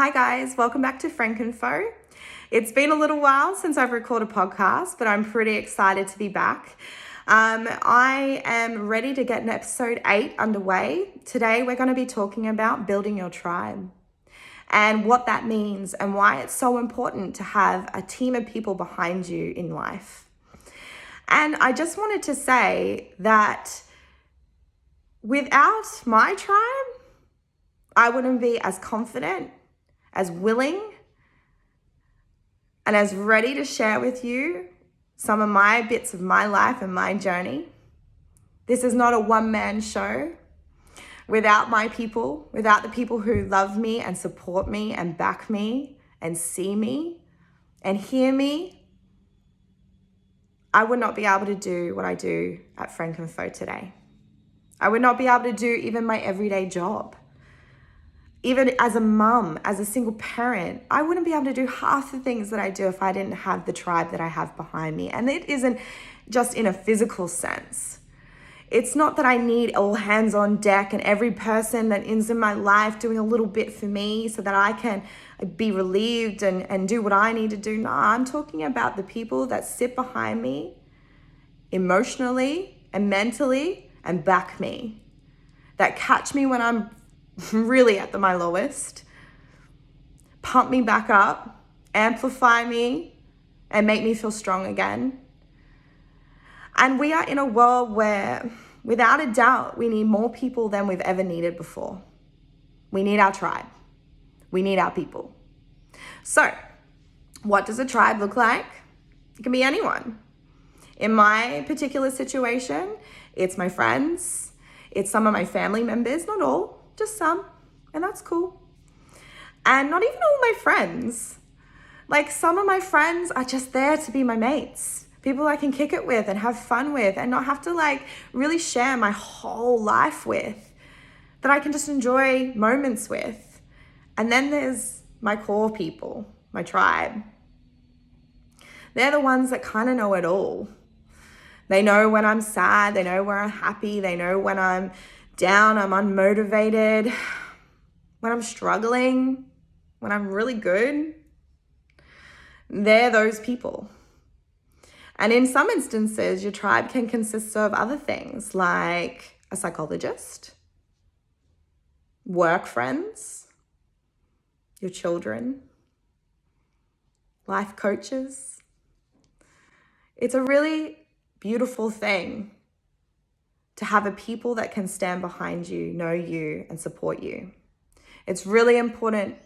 Hi guys, welcome back to F.O.E. It's been a little while since I've recorded a podcast, but I'm pretty excited to be back. I am ready to get an episode 8 underway. Today we're going to be talking about building your tribe and what that means and why it's so important to have a team of people behind you in life. And I just wanted to say that without my tribe, I wouldn't be as confident, as willing, and as ready to share with you some of my bits of my life and my journey. This is not a one-man show. Without my people, without the people who love me and support me and back me and see me and hear me, I would not be able to do what I do at F.O.E. today. I would not be able to do even my everyday job. Even as a mum, as a single parent, I wouldn't be able to do half the things that I do if I didn't have the tribe that I have behind me. And it isn't just in a physical sense. It's not that I need all hands on deck and every person that is in my life doing a little bit for me so that I can be relieved and do what I need to do. No, I'm talking about the people that sit behind me emotionally and mentally and back me, that catch me when I'm really at my lowest, pump me back up, amplify me, and make me feel strong again. And we are in a world where, without a doubt, we need more people than we've ever needed before. We need our tribe. We need our people. So, what does a tribe look like? It can be anyone. In my particular situation, it's my friends, it's some of my family members, not all, just some, and that's cool. And not even all my friends. Like, some of my friends are just there to be my mates, people I can kick it with and have fun with and not have to really share my whole life with, that I can just enjoy moments with. And then there's my core people, my tribe. They're the ones that kind of know it all. They know when I'm sad, they know when I'm happy, they know when I'm down, I'm unmotivated, when I'm struggling, when I'm really good. They're those people. And in some instances, your tribe can consist of other things like a psychologist, work friends, your children, life coaches. It's a really beautiful thing to have a people that can stand behind you, know you, and support you. It's really important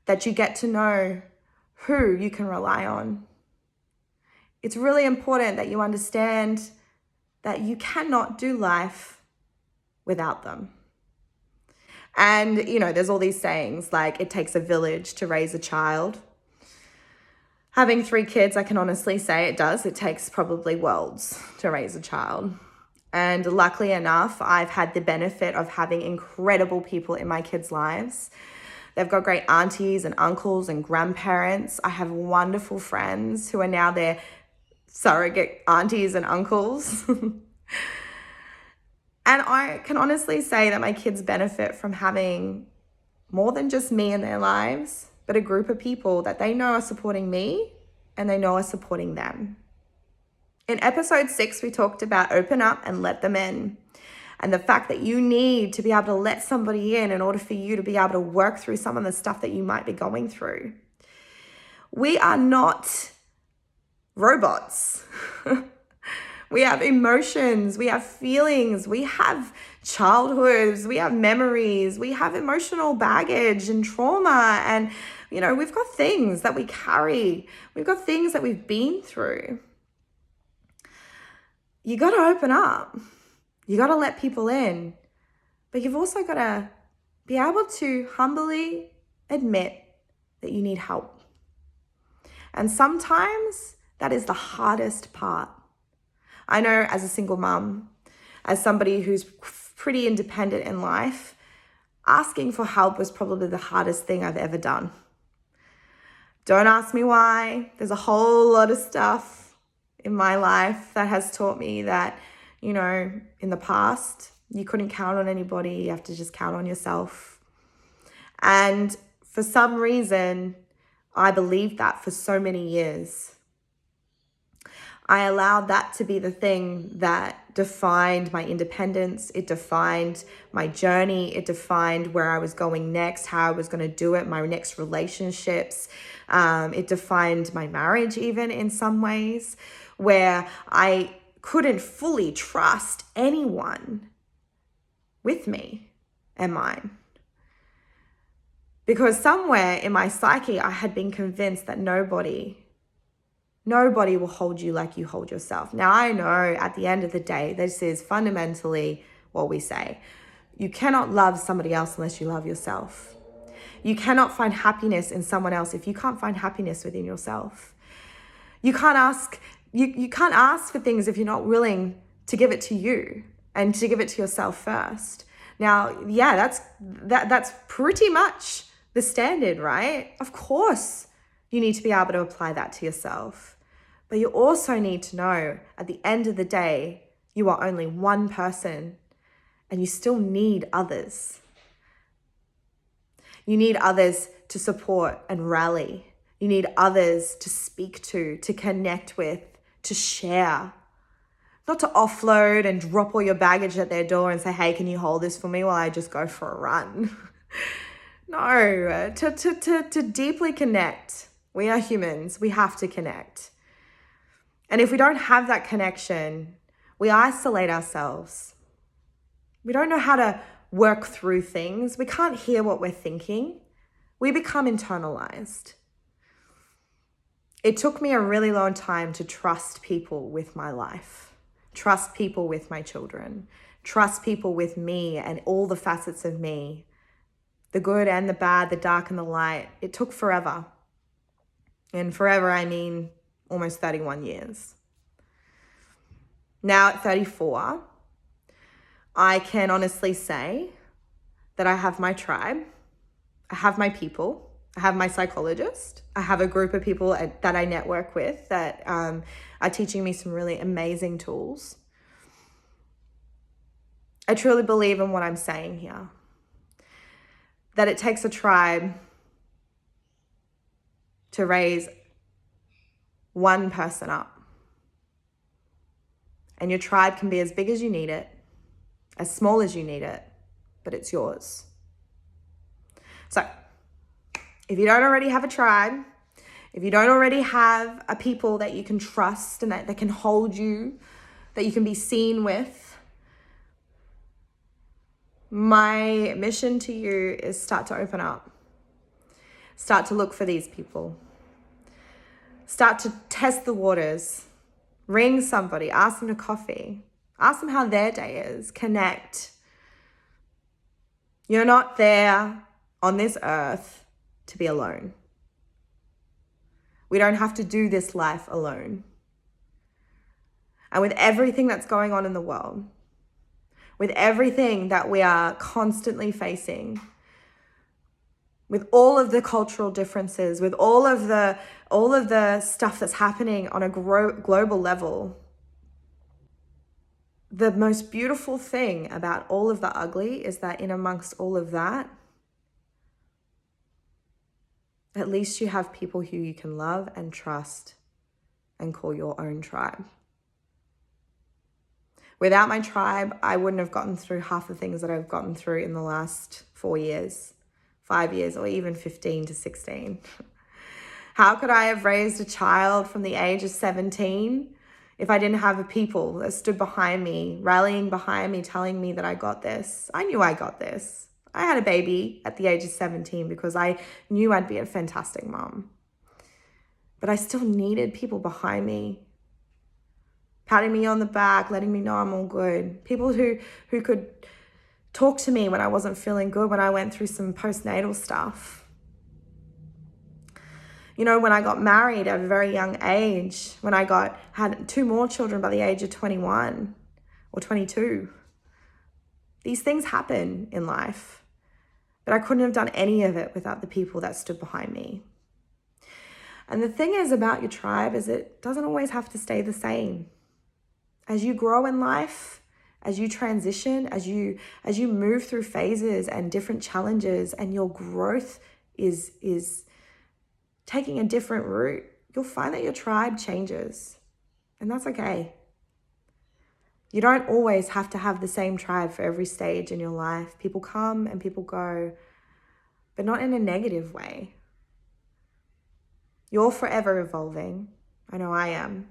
that you get to know who you can rely on. It's really important that you understand that you cannot do life without them. And, there's all these sayings like it takes a village to raise a child. Having 3 kids, I can honestly say it does. It takes probably worlds to raise a child. And luckily enough, I've had the benefit of having incredible people in my kids' lives. They've got great aunties and uncles and grandparents. I have wonderful friends who are now their surrogate aunties and uncles. And I can honestly say that my kids benefit from having more than just me in their lives, but a group of people that they know are supporting me and they know are supporting them. In episode 6, we talked about open up and let them in, and the fact that you need to be able to let somebody in order for you to be able to work through some of the stuff that you might be going through. We are not robots. We have emotions, we have feelings, we have childhoods, we have memories, we have emotional baggage and trauma, and we've got things that we carry, we've got things that we've been through. You got to open up. You got to let people in. But you've also got to be able to humbly admit that you need help. And sometimes that is the hardest part. I know as a single mum, as somebody who's pretty independent in life, asking for help was probably the hardest thing I've ever done. Don't ask me why. There's a whole lot of stuff in my life that has taught me that, in the past, you couldn't count on anybody. You have to just count on yourself. And For some reason, I believed that for so many years. I allowed that to be the thing that defined my independence. It defined my journey. It defined where I was going next, how I was going to do it, my next relationships. It defined my marriage even in some ways, where I couldn't fully trust anyone with me and mine. Because somewhere in my psyche, I had been convinced that nobody will hold you like you hold yourself. Now, I know at the end of the day, this is fundamentally what we say. You cannot love somebody else unless you love yourself. You cannot find happiness in someone else if you can't find happiness within yourself. You can't ask for things if you're not willing to give it to you and to give it to yourself first. Now, yeah, that's pretty much the standard, right? Of course, you need to be able to apply that to yourself. But you also need to know at the end of the day, you are only one person and you still need others. You need others to support and rally. You need others to speak to connect with, to share. Not to offload and drop all your baggage at their door and say, hey, can you hold this for me while I just go for a run? No, to deeply connect. We are humans. We have to connect. And if we don't have that connection, we isolate ourselves. We don't know how to work through things. We can't hear what we're thinking. We become internalized. It took me a really long time to trust people with my life, trust people with my children, trust people with me and all the facets of me, the good and the bad, the dark and the light. It took forever. And forever, I mean almost 31 years. Now at 34, I can honestly say that I have my tribe, I have my people, I have my psychologist, I have a group of people that I network with that are teaching me some really amazing tools. I truly believe in what I'm saying here, that it takes a tribe to raise one person up. And your tribe can be as big as you need it, as small as you need it, but it's yours. So, if you don't already have a tribe, if you don't already have a people that you can trust and that can hold you, that you can be seen with, my mission to you is start to open up. Start to look for these people. Start to test the waters. Ring somebody, ask them to coffee. Ask them how their day is. Connect. You're not there on this earth to be alone. We don't have to do this life alone. And with everything that's going on in the world, with everything that we are constantly facing, with all of the cultural differences, with all of the stuff that's happening on a global level, the most beautiful thing about all of the ugly is that in amongst all of that, at least you have people who you can love and trust and call your own tribe. Without my tribe, I wouldn't have gotten through half the things that I've gotten through in the last 4 years, 5 years, or even 15 to 16. How could I have raised a child from the age of 17 if I didn't have the people that stood behind me, rallying behind me, telling me that I got this? I knew I got this. I had a baby at the age of 17 because I knew I'd be a fantastic mom. But I still needed people behind me, patting me on the back, letting me know I'm all good. People who could talk to me when I wasn't feeling good, when I went through some postnatal stuff. You know, when I got married at a very young age, when I had 2 more children by the age of 21 or 22. These things happen in life, but I couldn't have done any of it without the people that stood behind me. And the thing is about your tribe is it doesn't always have to stay the same. As you grow in life, as you transition, as you move through phases and different challenges, and your growth is taking a different route, you'll find that your tribe changes. And that's okay. You don't always have to have the same tribe for every stage in your life. People come and people go, but not in a negative way. You're forever evolving. I know I am.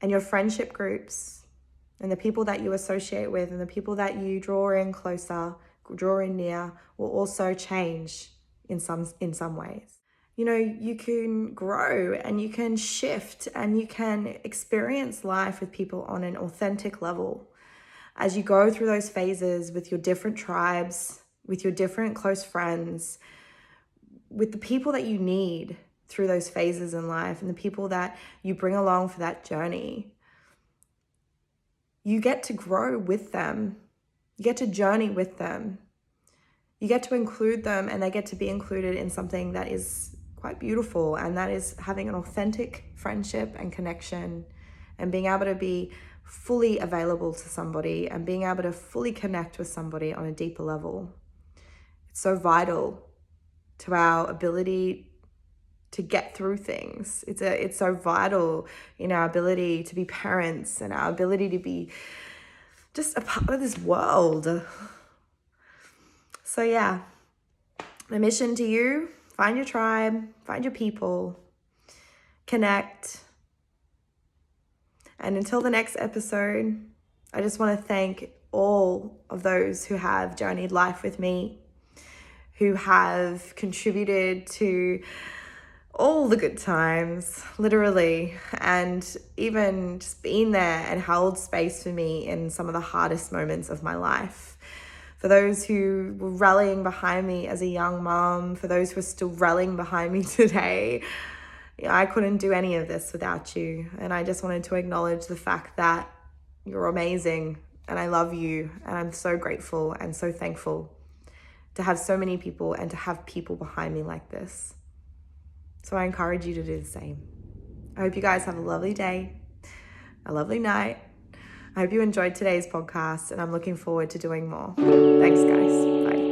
And your friendship groups and the people that you associate with and the people that you draw in closer, draw in near, will also change in some ways. You know, you can grow and you can shift and you can experience life with people on an authentic level. As you go through those phases with your different tribes, with your different close friends, with the people that you need through those phases in life and the people that you bring along for that journey, you get to grow with them. You get to journey with them. You get to include them and they get to be included in something that is quite beautiful, and that is having an authentic friendship and connection and being able to be fully available to somebody and being able to fully connect with somebody on a deeper level. It's so vital to our ability to get through things. It's so vital in our ability to be parents and our ability to be just a part of this world. So yeah, the mission to you, find your tribe, find your people, connect. And until the next episode, I just want to thank all of those who have journeyed life with me, who have contributed to all the good times, literally, and even just being there and held space for me in some of the hardest moments of my life. For those who were rallying behind me as a young mom, for those who are still rallying behind me today, I couldn't do any of this without you. And I just wanted to acknowledge the fact that you're amazing and I love you. And I'm so grateful and so thankful to have so many people and to have people behind me like this. So I encourage you to do the same. I hope you guys have a lovely day, a lovely night. I hope you enjoyed today's podcast and I'm looking forward to doing more. Thanks, guys. Bye.